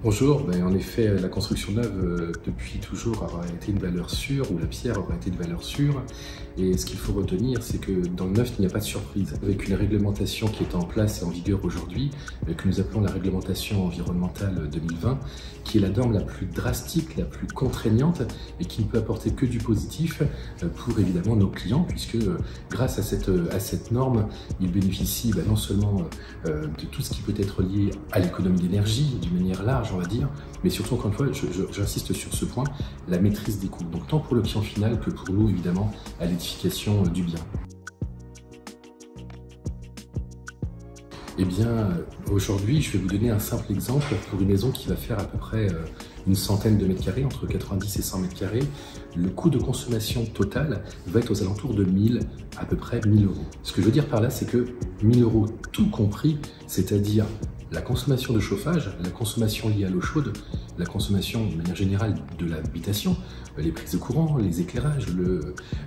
Bonjour, en effet, la construction neuve, depuis toujours, aura été une valeur sûre, ou la pierre aura été une valeur sûre. Et ce qu'il faut retenir, c'est que dans le neuf, il n'y a pas de surprise. Avec une réglementation qui est en place et en vigueur aujourd'hui, que nous appelons la réglementation environnementale 2020, qui est la norme la plus drastique, la plus contraignante, et qui ne peut apporter que du positif pour évidemment nos clients, puisque grâce à cette norme, ils bénéficient non seulement de tout ce qui peut être lié à l'économie d'énergie, d'une manière large, on va dire, mais surtout, encore une fois, j'insiste sur ce point, la maîtrise des coûts. Donc tant pour le client final que pour nous, évidemment, à l'édification du bien. Eh bien, aujourd'hui, je vais vous donner un simple exemple pour une maison qui va faire à peu près une centaine de mètres carrés, entre 90 et 100 mètres carrés. Le coût de consommation total va être aux alentours de 1000, à peu près 1000 euros. Ce que je veux dire par là, c'est que 1000 euros tout compris, c'est-à-dire la consommation de chauffage, la consommation liée à l'eau chaude, la consommation de manière générale de l'habitation, les prises de courant, les éclairages,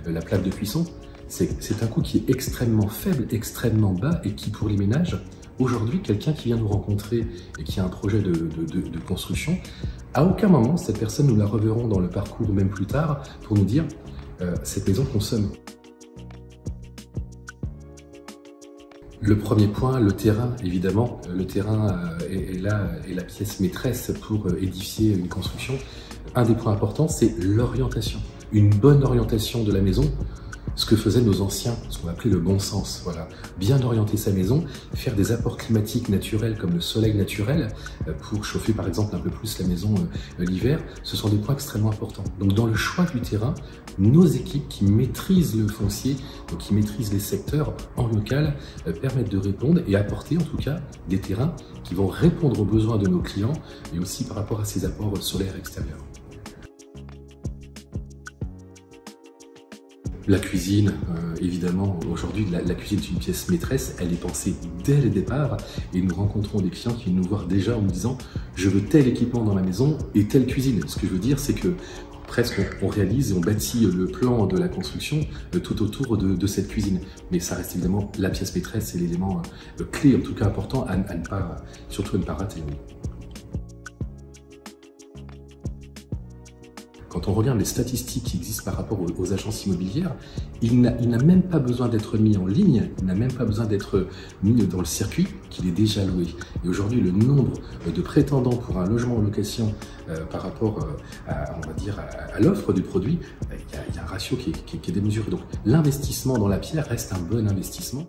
la plaque de cuisson, c'est un coût qui est extrêmement faible, extrêmement bas et qui, pour les ménages, aujourd'hui, quelqu'un qui vient nous rencontrer et qui a un projet de construction, à aucun moment, cette personne, nous la reverrons dans le parcours ou même plus tard pour nous dire cette maison consomme. Le premier point, le terrain, évidemment. Le terrain est la pièce maîtresse pour édifier une construction. Un des points importants, c'est l'orientation. Une bonne orientation de la maison, ce que faisaient nos anciens, ce qu'on appelait le bon sens. Voilà. Bien orienter sa maison, faire des apports climatiques naturels comme le soleil naturel pour chauffer par exemple un peu plus la maison l'hiver, ce sont des points extrêmement importants. Donc dans le choix du terrain, nos équipes qui maîtrisent le foncier, donc qui maîtrisent les secteurs en local, permettent de répondre et apporter en tout cas des terrains qui vont répondre aux besoins de nos clients et aussi par rapport à ces apports solaires extérieurs. La cuisine, évidemment, aujourd'hui, la cuisine est une pièce maîtresse, elle est pensée dès le départ et nous rencontrons des clients qui viennent nous voir déjà en nous disant « je veux tel équipement dans ma maison et telle cuisine ». Ce que je veux dire, c'est que presque on réalise et on bâtit le plan de la construction tout autour de cette cuisine. Mais ça reste évidemment la pièce maîtresse et l'élément clé, en tout cas important, surtout à ne pas rater. Quand on regarde les statistiques qui existent par rapport aux agences immobilières, il n'a même pas besoin d'être mis en ligne, il n'a même pas besoin d'être mis dans le circuit, qu'il est déjà loué. Et aujourd'hui, le nombre de prétendants pour un logement en location par rapport à l'offre du produit, il y a un ratio qui est démesuré. Donc l'investissement dans la pierre reste un bon investissement.